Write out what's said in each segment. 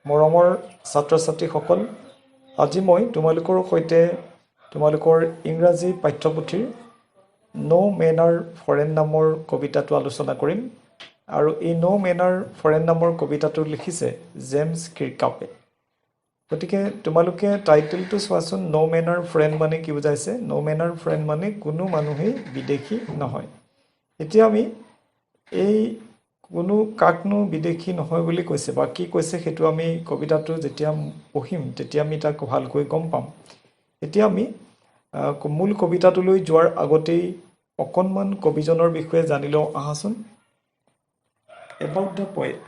মৰমৰ ছাত্ৰ-ছাত্ৰীসকল, আজি মই তোমালোকৰ সৈতে তোমালোকৰ ইংৰাজী পাঠ্যপুথিৰ নো মেনাৰ ফৰেন নামৰ কবিতাটো আলোচনা কৰিম। আৰু এই নো মেনাৰ ফৰেন নামৰ কবিতাটো লিখিছে জেমছ কিৰ্কাপে। গতিকে তোমালোকে টাইটেলটো চোৱাচোন, নো মেনাৰ ফৰেন মানে কি বুজাইছে? নো মেনাৰ ফৰেন মানে কোনো মানুহেই বিদেশী নহয়। এতিয়া আমি এই কোনো কাকনো বিদেশী নহয় বুলি কৈছে বা কি কৈছে সেইটো আমি কবিতাটো যেতিয়া পঢ়িম তেতিয়া আমি তাক ভালকৈ গম পাম। এতিয়া আমি মূল কবিতাটোলৈ যোৱাৰ আগতেই অকণমান কবিজনৰ বিষয়ে জানি লওঁ আহাচোন। About the poet.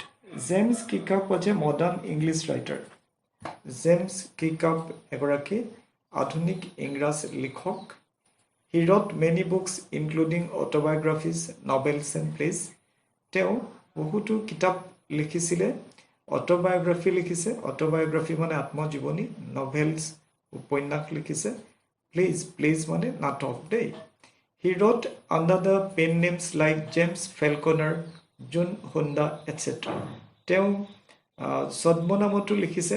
James Kirkup was a modern English writer. James Kirkup এগৰাকী আধুনিক ইংৰাজ লিখক। He wrote many books including autobiographies, novels and plays. তেওঁ বহুতো কিতাপ লিখিছিলে, অটোবায়োগ্ৰাফি লিখিছে, অটোবায়োগ্ৰাফি মানে আত্মজীৱনী, নভেলছ উপন্যাস লিখিছে, প্লেজ মানে নাটক দেই। He wrote under the pen names like James Falconer, John Honda, etc. তেওঁ ছদ্মনামতো লিখিছে,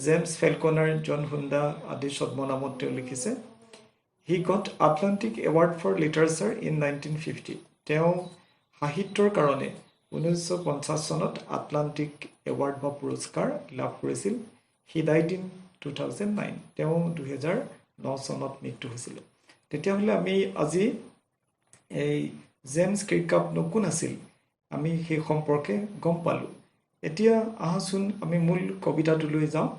জেমছ ফেলকনাৰ, জন হুণ্ডা আদি ছদ্মনামত তেওঁ লিখিছে। He got Atlantic Award for Literature in 1950. তেওঁ সাহিত্যৰ কাৰণে 1950 চনত আটলান্টিক এৱাৰ্ড বা পুৰস্কাৰ লাভ কৰিছিল। He died in 2009. তেওঁ 2009 চনত মৃত্যু হৈছিল। তেতিয়াহ'লে আমি আজি এই জেমছ কিৰ্কাপনো কোন আছিল আমি সেই সম্পৰ্কে গম পালোঁ। এতিয়া আহাচোন আমি মূল কবিতাটোলৈ যাওঁ।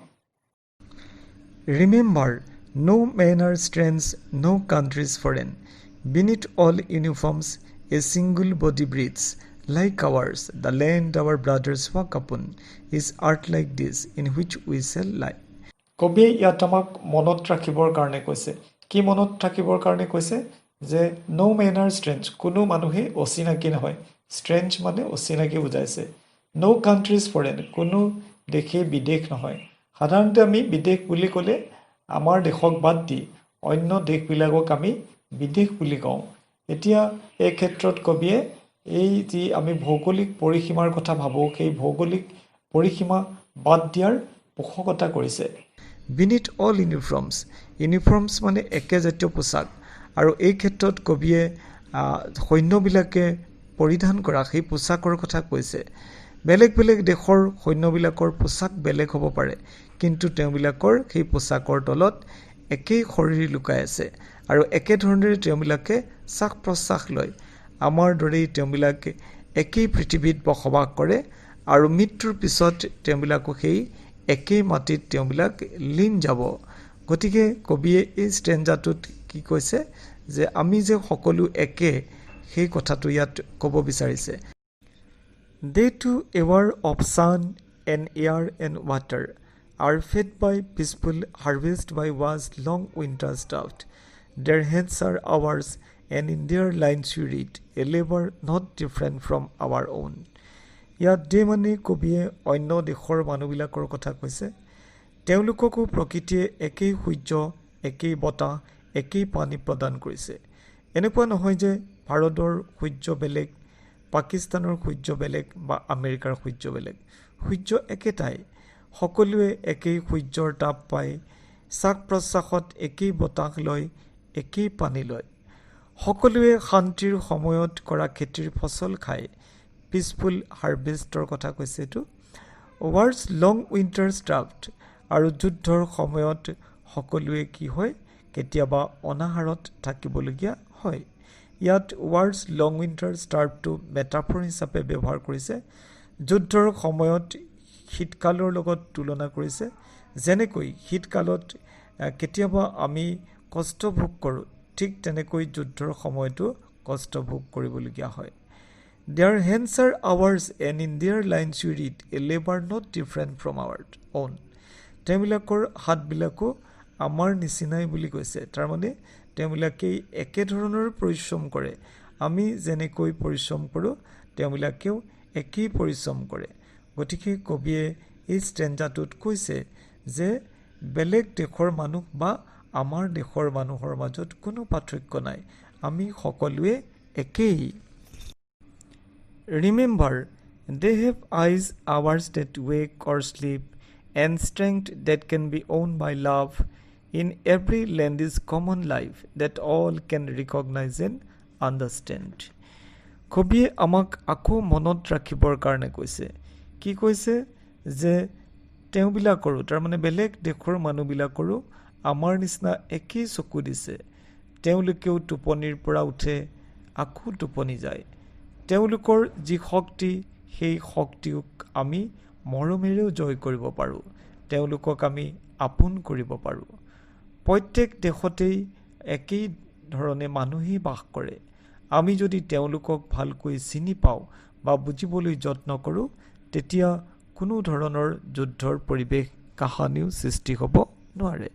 Remember, no men are strange, no countries foreign. Beneath all uniforms, a single body breathes. Like ours, the land our brothers walk upon is earth like this in which we shall lie. কবিয়ে ইয়াত আমাক মনত ৰাখিবৰ কাৰণে কৈছে। কি মনত ৰাখিবৰ কাৰণে কৈছে? যে নো মেন আৰ ষ্ট্ৰেঞ্জ, কোনো মানুহেই অচিনাকি নহয়। ষ্ট্ৰেঞ্জ মানে অচিনাকি বুজাইছে। নো কাণ্ট্ৰিজ ফৰেন, কোনো দেশেই বিদেশ নহয়। সাধাৰণতে আমি বিদেশ বুলি ক'লে আমাৰ দেশক বাদ দি অন্য দেশবিলাকক আমি বিদেশ বুলি কওঁ। এতিয়া এই ক্ষেত্ৰত কবিয়ে এই যি আমি ভৌগোলিক পৰিসীমাৰ কথা ভাবোঁ, সেই ভৌগোলিক পৰিসীমা বাদ দিয়াৰ পোষকতা কৰিছে। বিনিথ অল ইউনিফৰ্মছ মানে একেজাতীয় পোচাক। আৰু এই ক্ষেত্ৰত কবিয়ে সৈন্যবিলাকে পৰিধান কৰা সেই পোচাকৰ কথা কৈছে। বেলেগ বেলেগ দেশৰ সৈন্যবিলাকৰ পোচাক বেলেগ হ'ব পাৰে, কিন্তু তেওঁবিলাকৰ সেই পোচাকৰ তলত একেই শৰীৰ লুকাই আছে আৰু একেধৰণেৰে তেওঁবিলাকে শ্বাস প্ৰশ্বাস লয়। আমাৰ দৰেই তেওঁবিলাকে একেই পৃথিৱীত বসবাস কৰে আৰু মৃত্যুৰ পিছত তেওঁবিলাকো সেই একেই মাটিত তেওঁবিলাক লীন যাব। গতিকে কবিয়ে এই ষ্টেঞ্জাটোত কি কৈছে যে আমি যে সকলো একে সেই কথাটো ইয়াত ক'ব বিচাৰিছে। They too aware of sun and air and water are fed by peaceful harvest by was long winter's drought. Their hands are ours and in their lines we read a labor not different from our own. ইয়াত দে মানে কবিয়ে অন্য দেশৰ মানুহবিলাকৰ কথা কৈছে। তেওঁলোককো প্ৰকৃতিয়ে একেই সূৰ্য, একেই বতাহ, একেই পানী প্ৰদান কৰিছে। এনেকুৱা নহয় যে ভাৰতৰ সূৰ্য বেলেগ, পাকিস্তানৰ সূৰ্য বেলেগ বা আমেৰিকাৰ সূৰ্য বেলেগ। সূৰ্য একেটাই, সকলোৱে একেই সূৰ্যৰ তাপ পায়, শ্বাস প্ৰশ্বাসত একেই বতাহ লয়, একেই পানী লয়। সকলোৱে শান্তিৰ সময়ত কৰা খেতিৰ ফচল খায়। পিচফুল হাৰ্ভেষ্টৰ কথা কৈছে এইটো। ৱাৰ্ছ লং উইণ্টাৰ্ছ ড্ৰাফ্ট, আৰু যুদ্ধৰ সময়ত সকলোৱে কি হয়, কেতিয়াবা অনাহাৰত থাকিবলগীয়া হয়। ইয়াত ৱাৰ্ছ লং উইণ্টাৰ্ছ ড্ৰাফ্টটো মেটাফৰ হিচাপে ব্যৱহাৰ কৰিছে। যুদ্ধৰ সময়ত শীতকালৰ লগত তুলনা কৰিছে। যেনেকৈ শীতকালত কেতিয়াবা আমি কষ্ট ভোগ কৰোঁ, ঠিক তেনেকৈ যুদ্ধৰ সময়তো কষ্ট ভোগ কৰিবলগীয়া হয়। Their hands are ours and in their lines we read a labor not different from our own. তেওঁবিলাকৰ হাতবিলাকো আমাৰ নিচিনাই বুলি কৈছে। তাৰমানে তেওঁবিলাকেই একেধৰণৰ পৰিশ্ৰম কৰে। আমি যেনেকৈ পৰিশ্ৰম কৰোঁ তেওঁবিলাকেও একেই পৰিশ্ৰম কৰে। গতিকে কবিয়ে এই ষ্টেঞ্জাটোত কৈছে যে বেলেগ দেশৰ মানুহ বা আমাৰ দেশৰ মানুহৰ মাজত কোনো পাৰ্থক্য নাই, আমি সকলোৱে একেই। Remember, they have eyes ours that wake or sleep, and strength that can be owned by love. In every land is common life that all can recognize and understand. কবিয়ে আমাক আকৌ মনত ৰাখিবৰ কাৰণে কৈছে কি কৈছে যে তেওঁবিলাকৰো তাৰমানে বেলেগ দেশৰ মানুহবিলাকৰো আমাৰ নিচিনা একেই চকু দিছে তেওঁলোকেও টোপনিৰ পৰা উঠে আকৌ টোপনি যায় তেওঁলোকৰ যি শক্তি সেই শক্তিক আমি মৰমেৰেও জয় কৰিব পাৰোঁ তেওঁলোকক আমি আপোন কৰিব পাৰোঁ প্ৰত্যেক দেশতেই একেই ধৰণে মানুহেই বাস কৰে আমি যদি তেওঁলোকক ভালকৈ চিনি পাওঁ বা বুজিবলৈ যত্ন কৰোঁ তেতিয়া কোনো ধৰণৰ যুদ্ধৰ পৰিৱেশ কাহানিও সৃষ্টি হ'ব নোৱাৰে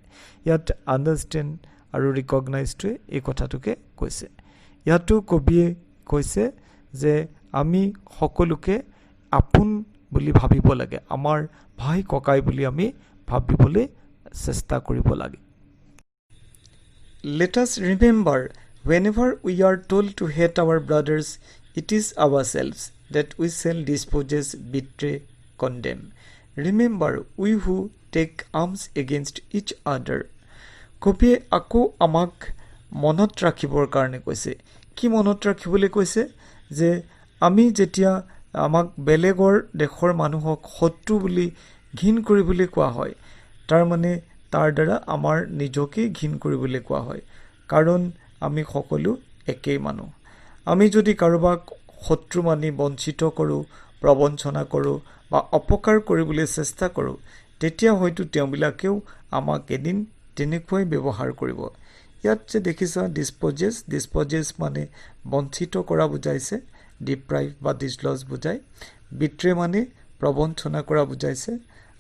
ইয়াত আন্ডাৰষ্টেণ্ড আৰু ৰিকগনাইজটোৱে এই কথাটোকে কৈছে ইয়াতো কবিয়ে কৈছে যে আমি সকলোকে আপোন বুলি ভাবিব লাগে আমাৰ ভাই ককাই বুলি আমি ভাবিবলৈ চেষ্টা কৰিব লাগে Let us remember whenever we are told to hate our brothers it is ourselves that we shall dispose betray condemn remember we who take arms against each other কবিয়ে আকৌ আমাক মনত ৰাখিবৰ কাৰণে কৈছে কি মনত ৰাখিবলৈ কৈছে যে আমি যেতিয়া আমাক বেলেগৰ দেশৰ মানুহক শত্ৰু বুলি ঘিন কৰিবলৈ কোৱা হয় তাৰ মানে তাৰ দ্বাৰা আমাৰ নিজকে ঘিন কৰিবলৈ কোৱা হয় কাৰণ আমি সকলো একেই মানুহ আমি যদি কাৰোবাক শত্ৰু মানি বঞ্চিত কৰোঁ প্ৰবঞ্চনা কৰোঁ বা অপকাৰ কৰিবলৈ চেষ্টা কৰোঁ তেতিয়া হয়তো তেওঁবিলাকেও আমাক এদিন তেনেকৈ ব্যৱহাৰ কৰিব ইয়াত যে দেখিছা ডিসপোজেস মানে বঞ্চিত কৰা বুজাইছে ডিপ্ৰাইভ বা ডিসলজ বুজায় বিট্ৰে মানে প্ৰবঞ্চনা কৰা বুজাইছে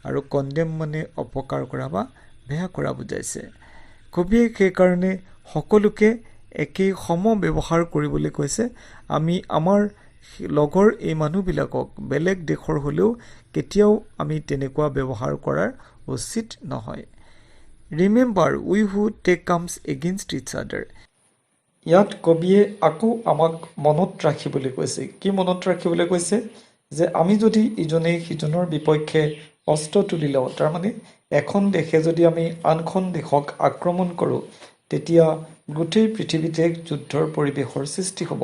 আৰু কণ্ডেম মানে অপকাৰ কৰা বা বেয়া কৰা বুজাইছে কবিয়ে সেই কাৰণে সকলোকে একেই সম ব্যৱহাৰ কৰিবলৈ কৈছে আমি আমাৰ লগৰ এই মানুহবিলাকক বেলেগ দেশৰ হলেও কেতিয়াও আমি তেনেকুৱা ব্যৱহাৰ কৰাৰ উচিত নহয় Remember we who take arms against each other ইয়াত কবিয়ে আকৌ আমাক মনত ৰাখিবলৈ কৈছে কি মনত ৰাখিবলৈ কৈছে যে আমি যদি ইজনে সিজনৰ বিপক্ষে অস্ত্ৰ তুলি লওঁ তাৰ মানে এখন দেশে যদি আমি আনখন দেশক আক্ৰমণ কৰোঁ তেতিয়া গোটেই পৃথিৱীতে যুদ্ধৰ পৰিৱেশৰ সৃষ্টি হ'ব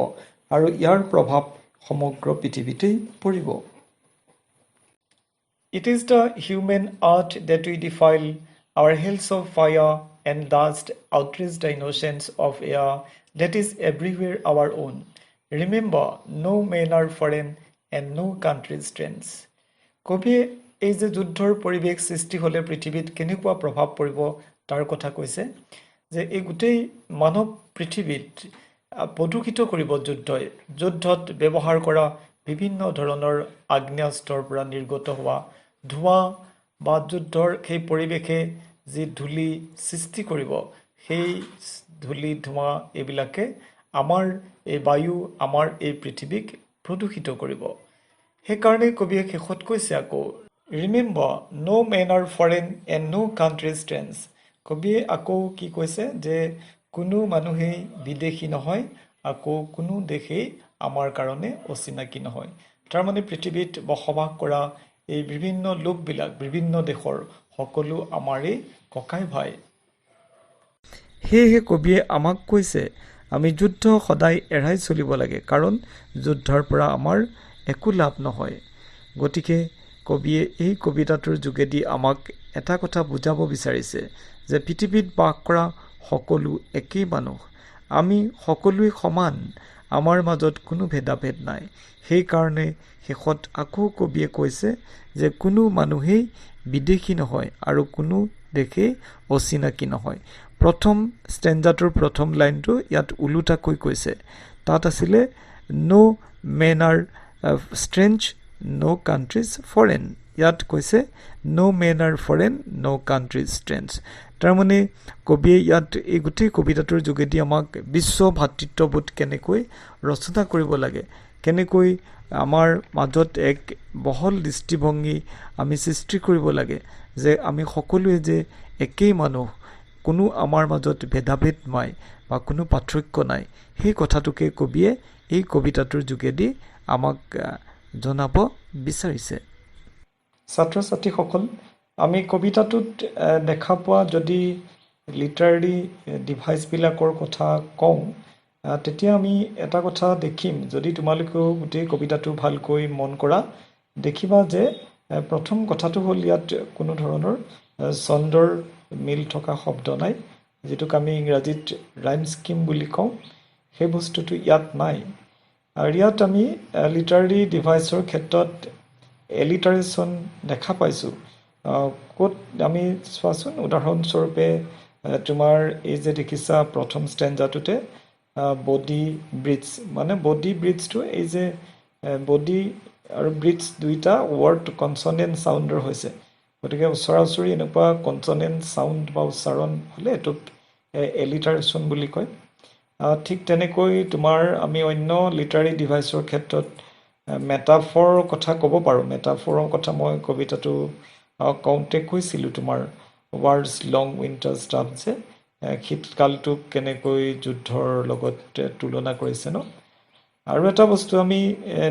আৰু ইয়াৰ প্ৰভাৱ সমগ্ৰ পৃথিৱীতেই পৰিব It is the human art that we defile our hells of fire and dust outrage the innocence of air that is everywhere our own. Remember, no men are foreign and no country's strengths. কবিয়ে এই যে যুদ্ধৰ পৰিৱেশ সৃষ্টি হ'লে পৃথিৱীত কেনেকুৱা প্ৰভাৱ পৰিব তাৰ কথা কৈছে যে এই গোটেই মানৱ পৃথিৱীত প্ৰদূষিত কৰিব যুদ্ধত ব্যৱহাৰ কৰা বিভিন্ন ধৰণৰ আগ্নেয়াস্ত্ৰৰ পৰা নিৰ্গত হোৱা ধোঁৱা বা যুদ্ধৰ সেই পৰিৱেশে যি ধূলি সৃষ্টি কৰিব সেই ধূলি ধোঁৱা এইবিলাকে আমাৰ এই বায়ু আমাৰ এই পৃথিৱীক প্ৰদূষিত কৰিব সেইকাৰণে কবিয়ে শেষত কৈছে আকৌ remember no men are foreign and no countries strange কবিয়ে আকৌ কি কৈছে যে কোনো মানুহেই বিদেশী নহয় আকৌ কোনো দেশেই আমাৰ কাৰণে অচিনাকি নহয় তাৰমানে পৃথিৱীত বসবাস কৰা এই বিভিন্ন লোকবিলাক বিভিন্ন দেশৰ সকলো আমাৰে ককাই ভাই হেহে কবিয়ে আমাক কৈছে আমি যুদ্ধ সদায় এৰাই চলিব লাগে কাৰণ যুদ্ধৰ পৰা আমাৰ একো লাভ নহয় গতিকে কবিয়ে এই কবিতাটোৰ যোগেদি আমাক এটা কথা বুজাব বিচাৰিছে যে পৃথিৱীত বাস কৰা সকলো একেই মানুহ আমি সকলোৱে সমান আমাৰ মাজত কোনো ভেদাভেদ নাই সেই কাৰণে শেষত আকৌ কবিয়ে কৈছে যে কোনো মানুহেই বিদেশী নহয় আৰু কোনো দেশে অচিনাকি নহয় প্ৰথম ষ্টেঞ্জাটোৰ প্ৰথম লাইনটো ইয়াত উলুটাকৈ কৈছে তাত আছিলে নো মেন আৰ ষ্ট্ৰেঞ্জ নো কাণ্ট্ৰিজ ফৰেন ইয়াত কৈছে নো men are foreign no countries strange তাৰমানে কবিয়ে ইয়াত এই গোটেই কবিতাটোৰ যোগেদি আমাক বিশ্ব ভাতৃত্ববোধ কেনেকৈ ৰচনা কৰিব লাগে কেনেকৈ আমাৰ মাজত এক বহল দৃষ্টিভংগী আমি সৃষ্টি কৰিব লাগে যে আমি সকলোৱে যে একেই মানুহ কোনো আমাৰ মাজত ভেদাভেদ নাই বা কোনো পাৰ্থক্য নাই সেই কথাটোকে কবিয়ে এই কবিতাটোৰ যোগেদি আমাক জনাব বিচাৰিছে ছাত্ৰ ছাত্ৰীসকল আমি কবিতাটোত দেখা পোৱা যদি লিটাৰেৰী ডিভাইচবিলাকৰ কথা কওঁ তেতিয়া আমি এটা কথা দেখিম যদি তোমালোকেও গোটেই কবিতাটো ভালকৈ মন কৰা দেখিবা যে প্ৰথম কথাটো হ'ল ইয়াত কোনো ধৰণৰ ছন্দৰ মিল থকা শব্দ নাই যেটোক আমি ইংৰাজীত ৰাইম স্কিম বুলি কওঁ সেই বস্তুটো ইয়াত নাই আৰু ইয়াত আমি লিটাৰেৰী ডিভাইচৰ ক্ষেত্ৰত এলিটাৰেশ্যন দেখা পাইছোঁ ক'ত আমি চোৱাচোন উদাহৰণস্বৰূপে তোমাৰ এই যে দেখিছা প্ৰথম ষ্টেঞ্জাটোতে বডি ব্ৰিডছ মানে বডি ব্ৰিডছটো এই যে বডি আৰু ব্ৰিডছ দুইটা ৱৰ্ড কনচনেণ্ট চাউণ্ডৰ হৈছে গতিকে ওচৰা-ওচৰি এনেকুৱা কনচনেণ্ট চাউণ্ড বা উচ্চাৰণ হ'লে এইটোক এলিটাৰেশ্যন বুলি কয় ঠিক তেনেকৈ তোমাৰ আমি অন্য লিটাৰেৰী ডিভাইচৰ ক্ষেত্ৰত মেটাফৰৰ কথা ক'ব পাৰোঁ মেটাফৰৰ কথা মই কবিতাটো কওঁতে কৈছিলোঁ তোমাৰ ৱাৰ্ডছ লং উইণ্টাৰ ষ্টাফ যে শীতকালটোক কেনেকৈ যুদ্ধৰ লগত তুলনা কৰিছে ন আৰু এটা বস্তু আমি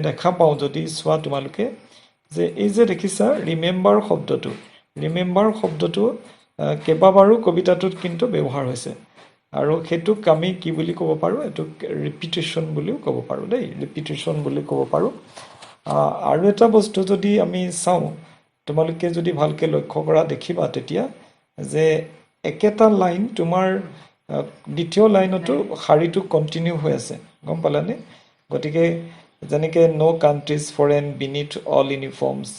দেখা পাওঁ যদি চোৱা তোমালোকে যে এই যে দেখিছা ৰিমেম্বাৰ শব্দটো কেইবাবাৰো কবিতাটোত কিন্তু ব্যৱহাৰ হৈছে আৰু সেইটোক আমি কি বুলি ক'ব পাৰোঁ এইটোক ৰিপিটেশ্যন বুলিও ক'ব পাৰোঁ দেই ৰিপিটেশ্যন বুলি ক'ব পাৰোঁ আৰু এটা বস্তু যদি আমি চাওঁ তোমালোকে যদি ভালকৈ লক্ষ্য কৰা দেখিবা তেতিয়া যে একেটা লাইন তোমাৰ দ্বিতীয় লাইনতো শাৰীটো কণ্টিনিউ হৈ আছে গম পালানে গতিকে যেনেকৈ ন' কাণ্ট্ৰিজ ফৰেন বিনিথ অল ইউনিফৰ্মছ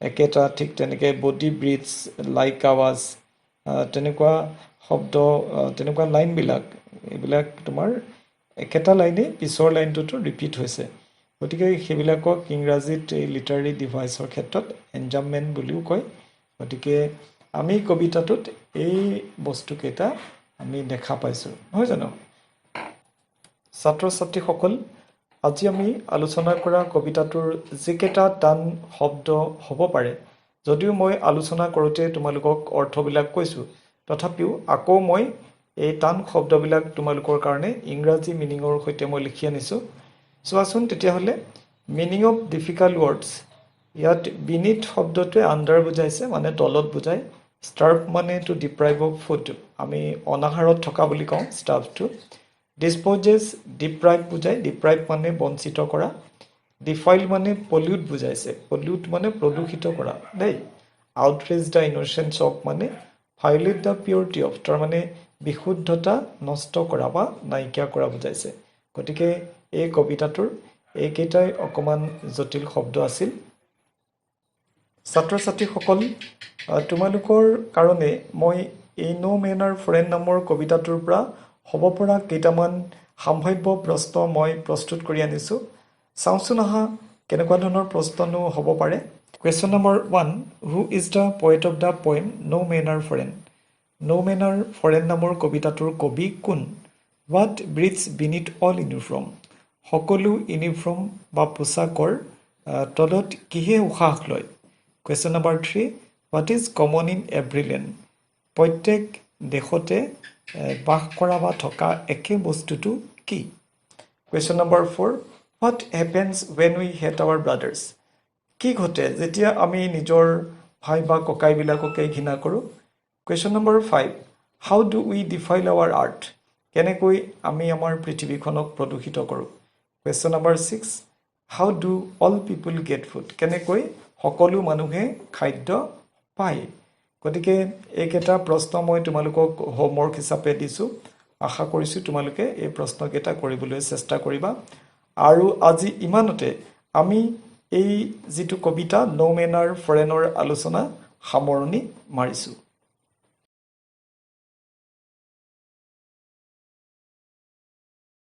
একেটা ঠিক তেনেকৈ বডি ব্ৰিডছ লাইক আৱাজ তেনেকুৱা শব্দ তেনেকুৱা লাইনবিলাক এইবিলাক তোমাৰ একেটা লাইনেই পিছৰ লাইনটোতো ৰিপিট হৈছে গতিকে সেইবিলাকক ইংৰাজীত এই লিটাৰেৰী ডিভাইচৰ ক্ষেত্ৰত এনজামমেণ্ট বুলিও কয় গতিকে আমি কবিতাটোত এই বস্তুকেইটা আমি দেখা পাইছোঁ নহয় জানো ছাত্ৰ ছাত্ৰীসকল আজি আমি আলোচনা কৰা কবিতাটোৰ যিকেইটা টান শব্দ হ'ব পাৰে যদিও মই আলোচনা কৰোঁতে তোমালোকক অৰ্থবিলাক কৈছোঁ তথাপিও আকৌ মই এই টান শব্দবিলাক তোমালোকৰ কাৰণে ইংৰাজী মিনিঙৰ সৈতে মই লিখি আনিছোঁ চোৱাচোন তেতিয়াহ'লে মিনিং অফ ডিফিকাল্ট ৱৰ্ডছ ইয়াত বিনিথ শব্দটোৱে আণ্ডাৰ বুজাইছে মানে তলত বুজায় ষ্টাৰ্ভ মানে টু ডিপ্ৰাইভ অফ ফুড আমি অনাহাৰত থকা বুলি কওঁ ষ্টাৰ্ভটো ডিছপ'জেছ ডিপ্ৰাইভ বুজায় ডিপ্ৰাইভ মানে বঞ্চিত কৰা ডিফাইল মানে পলিউট বুজাইছে পলিউট মানে প্ৰদূষিত কৰা দেই আউটৰেজ দ্য ইন'চেঞ্চ অফ মানে ভায়োলেট দ্য পিউৰিটি অফ তাৰমানে বিশুদ্ধতা নষ্ট কৰা বা নাইকিয়া কৰা বুজাইছে গতিকে এই কবিতাটোৰ এইকেইটাই অকণমান জটিল শব্দ আছিল ছাত্ৰ ছাত্ৰীসকল তোমালোকৰ কাৰণে মই এই ন' মেনাৰ ফৰেন নামৰ কবিতাটোৰ পৰা হ'ব পৰা কেইটামান সাম্ভাৱ্য প্ৰশ্ন মই প্ৰস্তুত কৰি আনিছোঁ চাওঁচোন আহা কেনেকুৱা ধৰণৰ প্ৰশ্ননো হ'ব পাৰে question number 1 who is the poet of the poem no' men are foreign নামৰ কবিতাটোৰ কবি কোন what breathes beneath all uniform সকলো ইউনিফৰ্ম বা পোচাকৰ তলত কিহে উশাহ লয় question number 3 what is common in every land প্ৰত্যেক দেশতে বাস কৰা বা থকা একে বস্তুটো কি question number 4 what happens when we hate our brothers কি ঘটে যেতিয়া আমি নিজৰ ভাই বা ককাইবিলাককে ঘৃণা কৰোঁ question number 5 how do we defile our earth কেনেকৈ আমি আমাৰ পৃথিৱীখনক প্ৰদূষিত কৰোঁ question number 6 how do all people get food কেনেকৈ সকলো মানুহে খাদ্য পায় গতিকে এইকেইটা প্ৰশ্ন মই তোমালোকক হোমৱৰ্ক হিচাপে দিছোঁ আশা কৰিছোঁ তোমালোকে এই প্ৰশ্নকেইটা কৰিবলৈ চেষ্টা কৰিবা আৰু আজি ইমানতে আমি এই যিটো কবিতা ন' মেনাৰ ফৰেনৰ আলোচনা সামৰণি মাৰিছোঁ